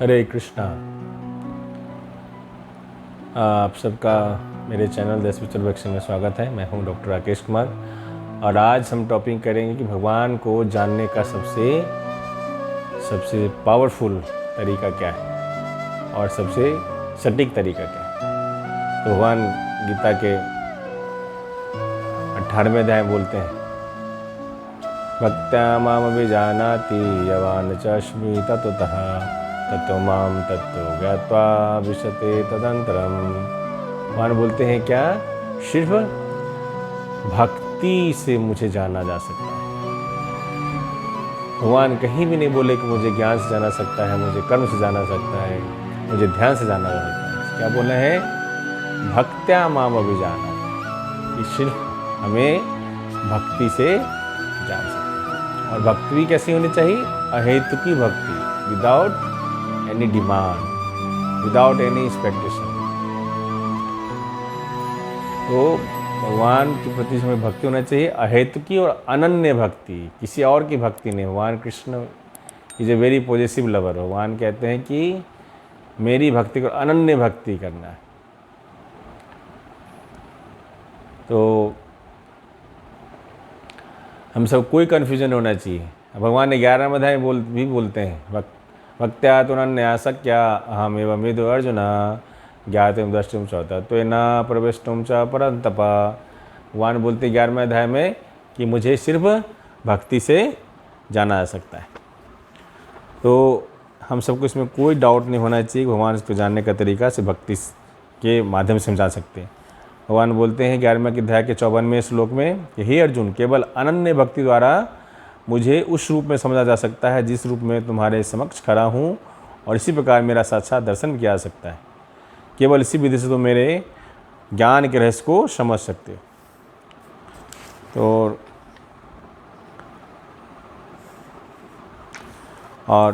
हरे कृष्णा। आप सबका मेरे चैनल द स्पिरिचुअल डायरेक्शन में स्वागत है। मैं हूं डॉक्टर राकेश कुमार और आज हम टॉपिक करेंगे कि भगवान को जानने का सबसे पावरफुल तरीका क्या है और सबसे सटीक तरीका क्या है। तो भगवान गीता के 18वें अध्याय में बोलते हैं, भक्त्या माम अभिजानाति यवान च अस्मि तत्त्वतः तत्व माम तत्व ज्ञात्वा विशते तदंतरम। भगवान बोलते हैं क्या, सिर्फ भक्ति से मुझे जाना जा सकता है। भगवान कहीं भी नहीं बोले कि मुझे ज्ञान से जाना सकता है, मुझे कर्म से जाना सकता है, मुझे ध्यान से जाना जा सकता है। क्या बोले हैं, भक्त्या माम अभिजाना, कि सिर्फ हमें भक्ति से जान सकते हैं। और भक्ति भी कैसी होनी चाहिए, अहेतुकी भक्ति, without any demand, without any expectation. तो भगवान के प्रति हमें भक्ति होना चाहिए, अहेतुकी और अनन्य भक्ति, किसी और की भक्ति नहीं। भगवान Krishna is a very positive lover. भगवान कहते हैं कि मेरी भक्ति को अनन्य भक्ति करना है। तो हम सब कोई कन्फ्यूजन होना चाहिए। भगवान ने 11वें अध्याय भी बोलते हैं, भक्त्या तो अन्यासक्या अहम एवं विदु अर्जुन ज्ञातुम द्रष्टुम च तत्त्वेन प्रवेष्टुम च परन्तप। भगवान बोलते 11वें अध्याय में कि मुझे सिर्फ भक्ति से जाना जा सकता है। तो हम सबको इसमें कोई डाउट नहीं होना चाहिए। भगवान को जानने का तरीका से भक्ति के माध्यम से हम जान सकते हैं। भगवान बोलते हैं 11वें अध्याय के 54वें श्लोक में कि हे अर्जुन, केवल अनन्य भक्ति द्वारा मुझे उस रूप में समझा जा सकता है जिस रूप में तुम्हारे समक्ष खड़ा हूँ, और इसी प्रकार मेरा साक्षात दर्शन किया जा सकता है। केवल इसी विधि से तुम मेरे ज्ञान के रहस्य को समझ सकते हो। तो और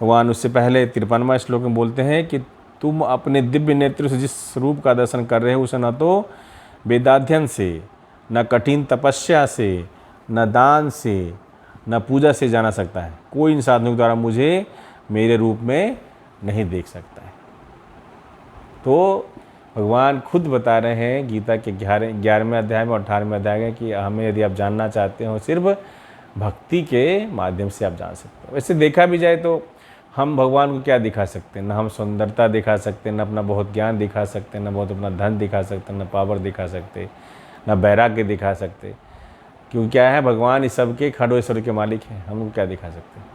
भगवान उससे पहले 53वां श्लोक में बोलते हैं कि तुम अपने दिव्य नेत्र से जिस रूप का दर्शन कर रहे हो उसे न तो वेदाध्ययन से, न कठिन तपस्या से, न दान से, न पूजा से जाना सकता है। कोई इन साधनों के द्वारा मुझे मेरे रूप में नहीं देख सकता है। तो भगवान खुद बता रहे हैं गीता के 11वें अध्याय में और 18वें अध्याय में कि हमें यदि आप जानना चाहते हो सिर्फ भक्ति के माध्यम से आप जान सकते हो। वैसे देखा भी जाए तो हम भगवान को क्या दिखा सकते हैं, न हम सुंदरता दिखा सकते, न अपना बहुत ज्ञान दिखा सकते, न बहुत अपना धन दिखा सकते, न पावर दिखा सकते, न वैराग्य दिखा सकते। क्योंकि क्या है, भगवान इस सबके खड़ोश्वर के मालिक हैं। हम लोग क्या दिखा सकते हैं।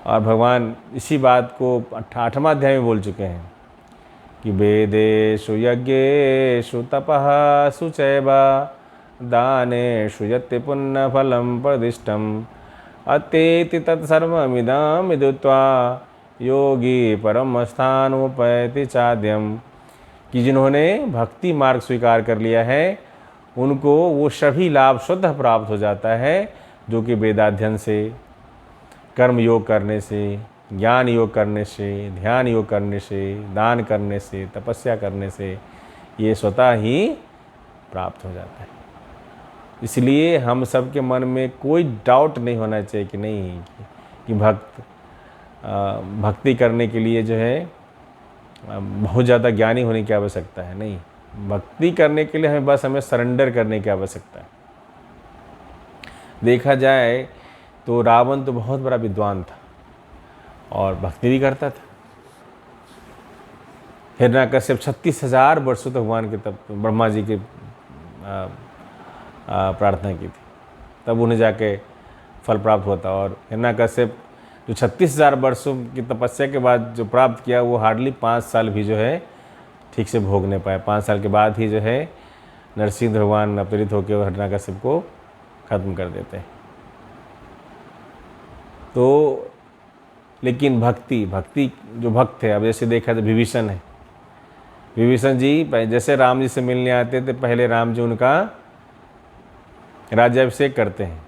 और भगवान इसी बात को 8वां अध्याय में बोल चुके हैं कि वेदेषु यज्ञेषु तपः सुचैव दानेषु यत्ते पुण्यफलं प्रदिष्टम् अतेति तत्सर्वमिदं विदित्वा योगी परमस्थानमुपैति चाद्यम। कि जिन्होंने भक्ति मार्ग स्वीकार कर लिया है उनको वो सभी लाभ स्वतः प्राप्त हो जाता है जो कि वेदाध्ययन से, कर्म योग करने से, ज्ञान योग करने से, ध्यान योग करने से, दान करने से, तपस्या करने से ये स्वतः ही प्राप्त हो जाता है। इसलिए हम सबके मन में कोई डाउट नहीं होना चाहिए कि नहीं कि भक्ति करने के लिए जो है बहुत ज़्यादा ज्ञानी होने की आवश्यकता है। नहीं, भक्ति करने के लिए हमें सरेंडर करने की आवश्यकता है। देखा जाए तो रावण तो बहुत बड़ा विद्वान था और भक्ति भी करता था। हिरण्यकश्यप 36,000 वर्षों तक भगवान के तब ब्रह्मा जी के प्रार्थना की थी, तब उन्हें जाके फल प्राप्त होता। और हिरण्यकश्यप जो 36,000 वर्षों की तपस्या के बाद जो प्राप्त किया वो हार्डली 5 साल भी जो है ठीक से भोग नहीं पाए। 5 साल के बाद ही जो है नरसिंह भगवान अवतरित होकर हिरण्यकश्यप को खत्म कर देते हैं। तो लेकिन भक्ति जो भक्त है, अब जैसे देखा तो विभीषण है। विभीषण जी जैसे राम जी से मिलने आते थे, पहले राम जी उनका राज्याभिषेक करते हैं,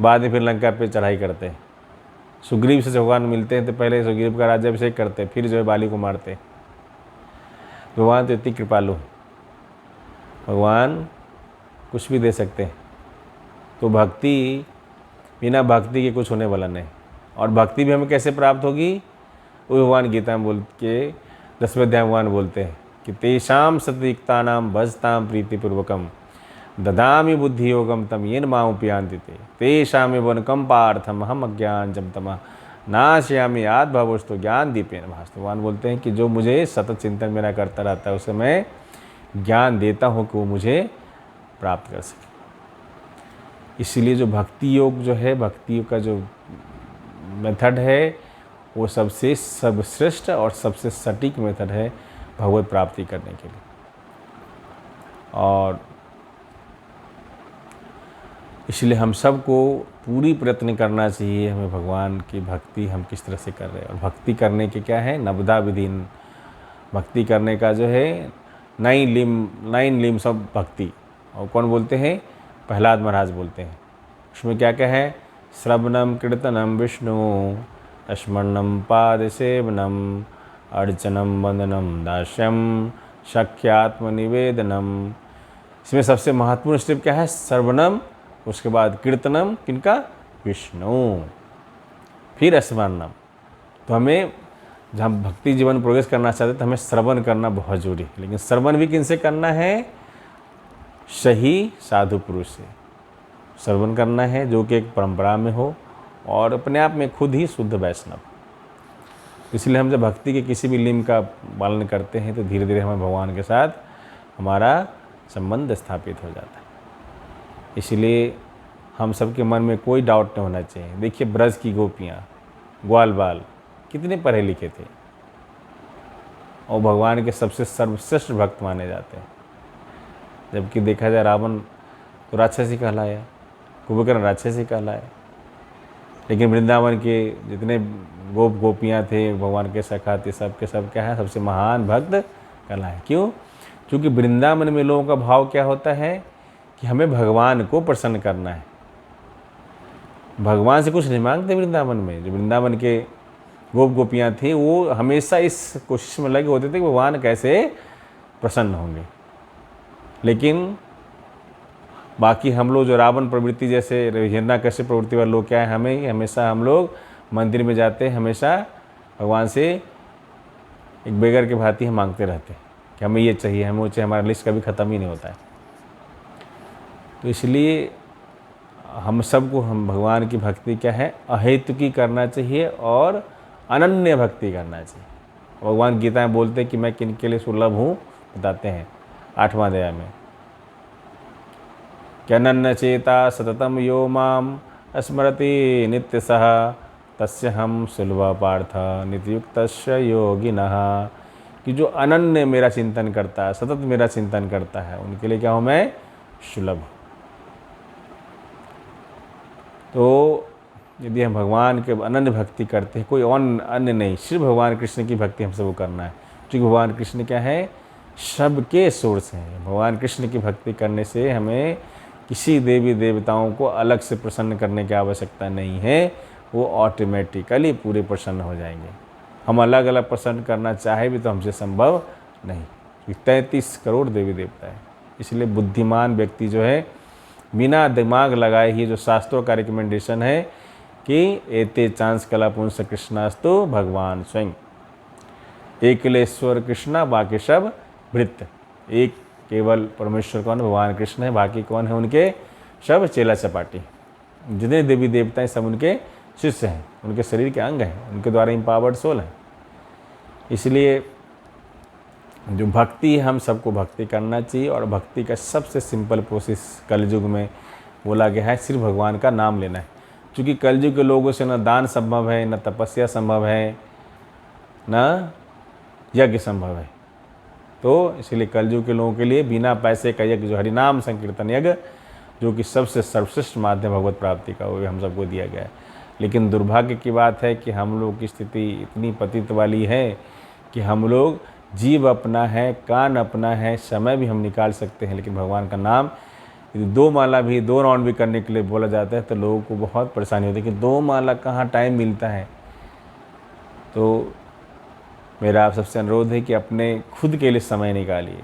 बाद में फिर लंका पे चढ़ाई करते हैं। सुग्रीव से भगवान मिलते हैं तो पहले सुग्रीव का राज्याभिषेक करते हैं, फिर जो है बाली को मारते हैं। भगवान तो इतनी कृपालु है, भगवान कुछ भी दे सकते हैं। तो भक्ति बिना भक्ति के कुछ होने वाला नहीं। और भक्ति भी हमें कैसे प्राप्त होगी, वो भगवान गीता में बोल के 10वें अध्याय भगवान बोलते हैं कि तेषां सतयुक्तानां भजतां प्रीतिपूर्वकम ददामि बुद्धि योगम तम येन मां उपयान्ति ते तेषामेव अनुकंपार्थम हम अज्ञानजं तमः नाशयामि आत्मभवस्तु ज्ञान दीपेन भासते। भगवान बोलते हैं कि जो मुझे सतत चिंतन मेरा करता रहता है उसे मैं ज्ञान देता हूँ कि वो मुझे प्राप्त कर सके। इसीलिए जो भक्ति योग जो है, भक्ति का जो मेथड है वो सबसे सर्वश्रेष्ठ और सबसे सटीक मेथड है भगवत प्राप्ति करने के लिए। और इसलिए हम सबको पूरी प्रयत्न करना चाहिए, हमें भगवान की भक्ति हम किस तरह से कर रहे हैं। और भक्ति करने के क्या है, नवदा विधिन, भक्ति करने का जो है 9 लिम्स ऑफ भक्ति। और कौन बोलते हैं, प्रहलाद महाराज बोलते हैं। उसमें क्या क्या है, श्रवणम कीर्तनम विष्णु, स्मरणम पाद सेवनम, अर्चनम वंदनम दास्यम, शक्यात्मनिवेदनम। इसमें सबसे महत्वपूर्ण स्टेप क्या है, श्रवणम, उसके बाद कीर्तनम, किनका, विष्णु, फिर स्मरणम। तो हमें जब हम भक्ति जीवन प्रोग्रेस करना चाहते हैं तो हमें श्रवण करना बहुत जरूरी है। लेकिन श्रवण भी किनसे करना है, सही साधु पुरुष से श्रवण करना है, जो कि एक परंपरा में हो और अपने आप में खुद ही शुद्ध वैष्णव। इसलिए हम जब भक्ति के किसी भी लिंग का पालन करते हैं तो धीरे धीरे हमें भगवान के साथ हमारा संबंध स्थापित हो जाता है। इसलिए हम सबके मन में कोई डाउट नहीं होना चाहिए। देखिए ब्रज की गोपियाँ, ग्वाल बाल कितने पढ़े लिखे थे और भगवान के सबसे सर्वश्रेष्ठ भक्त माने जाते हैं। जबकि देखा जाए रावण तो राक्षस ही कहलाया, कुंभकर्ण राक्षस ही कहलाया, लेकिन वृंदावन के जितने गोपियाँ थे, भगवान के सखा थे, सब के सब क्या है, सबसे महान भक्त कहलाए। क्यों? क्योंकि वृंदावन में लोगों का भाव क्या होता है कि हमें भगवान को प्रसन्न करना है। भगवान से कुछ नहीं मांगते वृंदावन में। जो वृंदावन के गोपियाँ थी वो हमेशा इस कोशिश में लगे होते थे कि भगवान कैसे प्रसन्न होंगे। लेकिन बाकी हम लोग जो रावण प्रवृत्ति जैसे हिरण्यकश्यप प्रवृत्ति वाले लोग क्या है, हमें हमेशा हम लोग मंदिर में जाते हैं, हमेशा भगवान से एक बेगर के भांति हम मांगते रहते हैं कि हमें ये चाहिए, हमें वो चाहिए, हमारा लिस्ट कभी ख़त्म ही नहीं होता है। तो इसलिए हम सबको हम भगवान की भक्ति क्या है, अहेतुकी करना चाहिए और अनन्य भक्ति करना चाहिए। भगवान गीता में बोलते हैं कि मैं किन के लिए सुलभ हूँ, बताते हैं 8वां अध्याय में, कि अनन्य चेता सततम यो माम स्मरति नित्य सह तस्य हम सुलभा पार्थ नित्ययुक्तस्य योगिनः। कि जो अनन्य मेरा चिंतन करता है, सतत मेरा चिंतन करता है, उनके लिए क्या हूँ मैं, सुलभ। तो यदि हम भगवान के अनन्य भक्ति करते हैं, कोई और अन्य नहीं, सिर्फ भगवान कृष्ण की भक्ति हम सबको करना है। क्योंकि भगवान कृष्ण क्या है, सबके सोर्स हैं। भगवान कृष्ण की भक्ति करने से हमें किसी देवी देवताओं को अलग से प्रसन्न करने की आवश्यकता नहीं है, वो ऑटोमेटिकली पूरे प्रसन्न हो जाएंगे। हम अलग अलग प्रसन्न करना चाहे भी तो हमसे संभव नहीं। 33 करोड़ देवी देवता है। इसलिए बुद्धिमान व्यक्ति जो है बिना दिमाग लगाए ही, जो शास्त्रों का रिकमेंडेशन है कि एते चांस कला पुंस कृष्णास्तु भगवान स्वयं, एकलेश्वर कृष्णा बाकी सब भृत्य। एक केवल परमेश्वर कौन, भगवान कृष्ण है, बाकी कौन है, उनके सब चेला चपाटी। जितने देवी देवता हैं सब उनके शिष्य हैं, उनके शरीर के अंग हैं, उनके द्वारा इम्पावर्ड सोल है। इसलिए जो भक्ति है, हम सबको भक्ति करना चाहिए। और भक्ति का सबसे सिंपल प्रोसेस कलयुग में बोला गया है, सिर्फ भगवान का नाम लेना है। क्योंकि कलयुग के लोगों से न दान संभव है, न तपस्या संभव है, न यज्ञ संभव है। तो इसलिए कलयुग के लोगों के लिए बिना पैसे का यज्ञ, जो हरिनाम संकीर्तन यज्ञ, जो कि सबसे सर्वश्रेष्ठ माध्यम भगवत प्राप्ति का, वो हम सबको दिया गया है। लेकिन दुर्भाग्य की बात है कि हम लोग की स्थिति इतनी पतित वाली है कि हम लोग जीव अपना है, कान अपना है, समय भी हम निकाल सकते हैं, लेकिन भगवान का नाम यदि 2 माला भी 2 राउंड भी करने के लिए बोला जाता है तो लोगों को बहुत परेशानी होती है कि 2 माला कहाँ टाइम मिलता है। तो मेरा आप सबसे अनुरोध है कि अपने खुद के लिए समय निकालिए,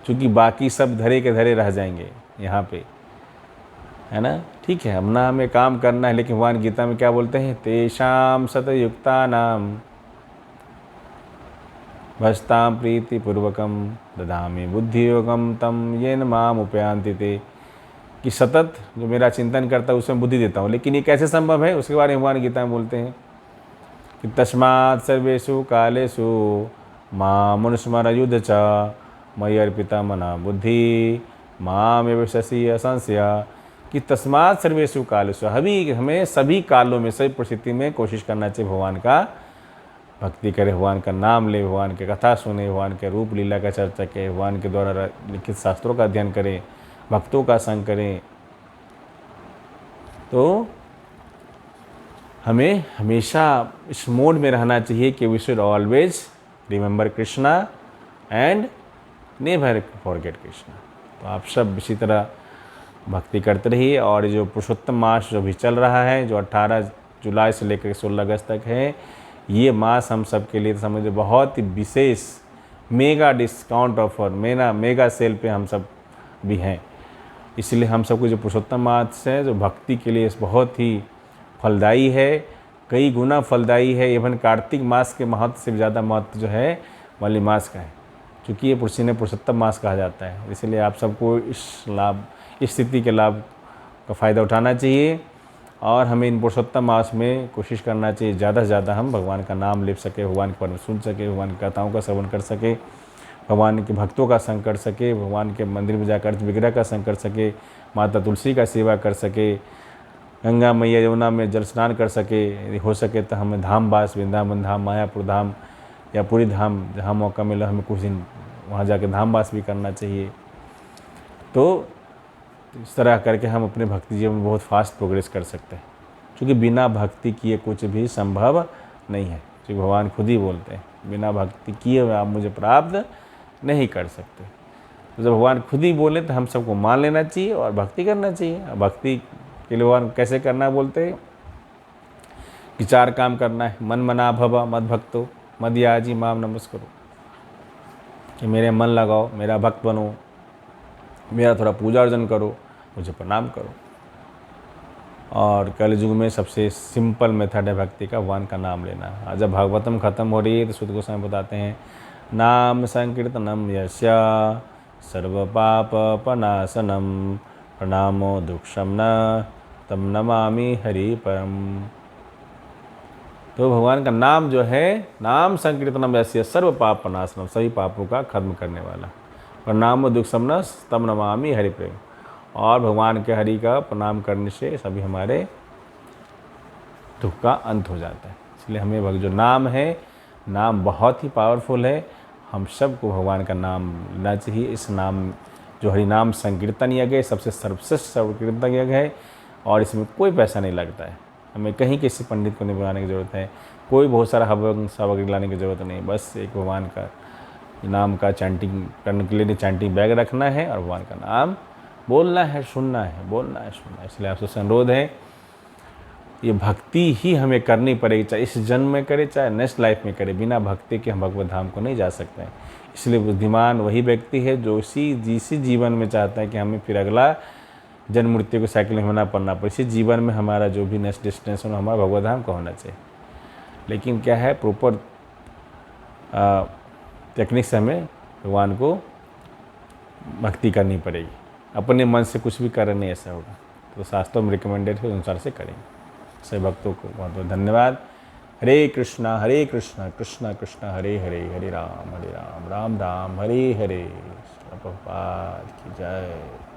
क्योंकि बाकी सब धरे के धरे रह जाएंगे यहाँ पे। है ना। ठीक है, अपना हमें काम करना है, लेकिन भगवान गीता में क्या बोलते हैं, तेषां सतयुक्तानां भजतां प्रीतिपूर्वकं ददामि बुद्धियोगं तं येन माम उपयान्ति ते, कि सतत जो मेरा चिंतन करता है उसमें बुद्धि देता हूँ। लेकिन ये कैसे संभव है, उसके बारे में भगवान गीता में बोलते हैं कि तस्मात् सर्वेषु कालेषु मामनुस्मरयुध्य च मयि अर्पिता मना बुद्धि मामेव शशि असंशय, कि तस्मात् सर्वेषु कालेषु, हमें सभी कालों में, सभी परिस्थिति में कोशिश करना चाहिए भगवान का भक्ति करे, भगवान का नाम ले, भगवान की कथा सुने, भगवान के रूप लीला का चर्चा करें, भगवान के द्वारा लिखित शास्त्रों का अध्ययन करें, भक्तों का संग करें। तो हमें हमेशा इस मोड में रहना चाहिए कि we should always remember Krishna and never forget Krishna. तो आप सब इसी तरह भक्ति करते रहिए। और जो पुरुषोत्तम मास जो भी चल रहा है, जो 18 जुलाई से लेकर 16 अगस्त तक है, ये मास हम सब के लिए समझिए बहुत ही विशेष mega discount offer, mega sale पे हम सब भी हैं। इसलिए हम सबको जो पुरुषोत्तम मास है, जो भक्ति के लिए बहुत ही फलदायी है, कई गुना फलदायी है। इवन कार्तिक मास के महत्व से भी ज़्यादा महत्व जो है वाली मास का है, क्योंकि ये पुरुषोत्तम मास कहा जाता है। इसलिए आप सबको इस स्थिति के लाभ का फ़ायदा उठाना चाहिए और हमें इन पुरुषोत्तम मास में कोशिश करना चाहिए ज़्यादा से ज़्यादा हम भगवान का नाम ले सके, भगवान के बारे में सुन सके, भगवान की कथाओं का श्रवण कर सके, भगवान के भक्तों का संग कर सके, भगवान के मंदिर में जाकर विग्रह का संग कर सके, माता तुलसी का सेवा कर सके, गंगा मैया यमुना में जल स्नान कर सके। यदि हो सके तो हमें धामवास, वृंदावन धाम, मायापुर धाम या पूरी धाम, जहाँ मौका मिला हमें कुछ दिन वहाँ जाके धामवास भी करना चाहिए। तो इस तरह करके हम अपने भक्ति जीवन में बहुत फास्ट प्रोग्रेस कर सकते हैं, क्योंकि बिना भक्ति किए कुछ भी संभव नहीं है। क्योंकि भगवान खुद ही बोलते हैं, बिना भक्ति किए आप मुझे प्राप्त नहीं कर सकते। तो जब भगवान खुद ही बोले तो हम सबको मान लेना चाहिए और भक्ति करना चाहिए। भक्ति के लिए भगवान कैसे करना बोलते हैं कि 4 काम करना है। मन मना भव मद भक्तो मद याजी माम नमस्करो, कि मेरे मन लगाओ, मेरा भक्त बनो, मेरा थोड़ा पूजा अर्चन करो, मुझे प्रणाम करो। और कलयुग में सबसे सिंपल मेथड है भक्ति का, भगवान का नाम लेना। जब भागवतम खत्म हो रही है तो सुद गोस्वामी बताते हैं, नाम संकीर्तनम यस्य सर्व पाप पनाशनम प्रणामो दुक्षम न तम नमामि हरि परम। तो भगवान का नाम जो है, नाम संकीर्तनम यस्य सर्व पाप पनाशनम, सभी पापों का खत्म करने वाला, प्रणामो दुक्षम न तम नमामि हरि प्रेम। और भगवान के हरि का प्रणाम करने से सभी हमारे दुख का अंत हो जाता है। इसलिए हमें जो नाम है, नाम बहुत ही पावरफुल है। हम सबको भगवान का नाम लेना चाहिए। इस नाम जो हरि नाम संकीर्तन यज्ञ है, सबसे सर्वश्रेष्ठ संकीर्तन यज्ञ है और इसमें कोई पैसा नहीं लगता है। हमें कहीं किसी पंडित को नहीं बुलाने की ज़रूरत है, कोई बहुत सारा हवन सामग्री लाने की ज़रूरत नहीं। बस एक भगवान का नाम का चैंटिंग करने के लिए चैंटिंग बैग रखना है और भगवान का नाम बोलना है, सुनना है, बोलना है, सुनना है। इसलिए आपसे अनुरोध है, ये भक्ति ही हमें करनी पड़ेगी, चाहे इस जन्म में करे चाहे नेक्स्ट लाइफ में करे। बिना भक्ति के हम भगवत धाम को नहीं जा सकते हैं। इसलिए बुद्धिमान वही व्यक्ति है जो इसी जीवन में चाहता है कि हमें फिर अगला जन्म मृत्यु को साइकिल में होना पड़ना पड़े। इसी जीवन में हमारा जो भी नेक्स्ट डेस्टिनेशन हमारा भगवत धाम का होना चाहिए। लेकिन क्या है, प्रॉपर टेक्निक से हमें भगवान को भक्ति करनी पड़ेगी। अपने मन से कुछ भी करने नहीं ऐसा होगा। तो शास्त्रों में रिकमेंडेड है, उस अनुसार से करेंगे। सभी भक्तों को बहुत बहुत धन्यवाद। हरे कृष्णा कृष्णा कृष्णा हरे हरे, हरे राम राम राम हरे हरे। प्रभुपाद की जय।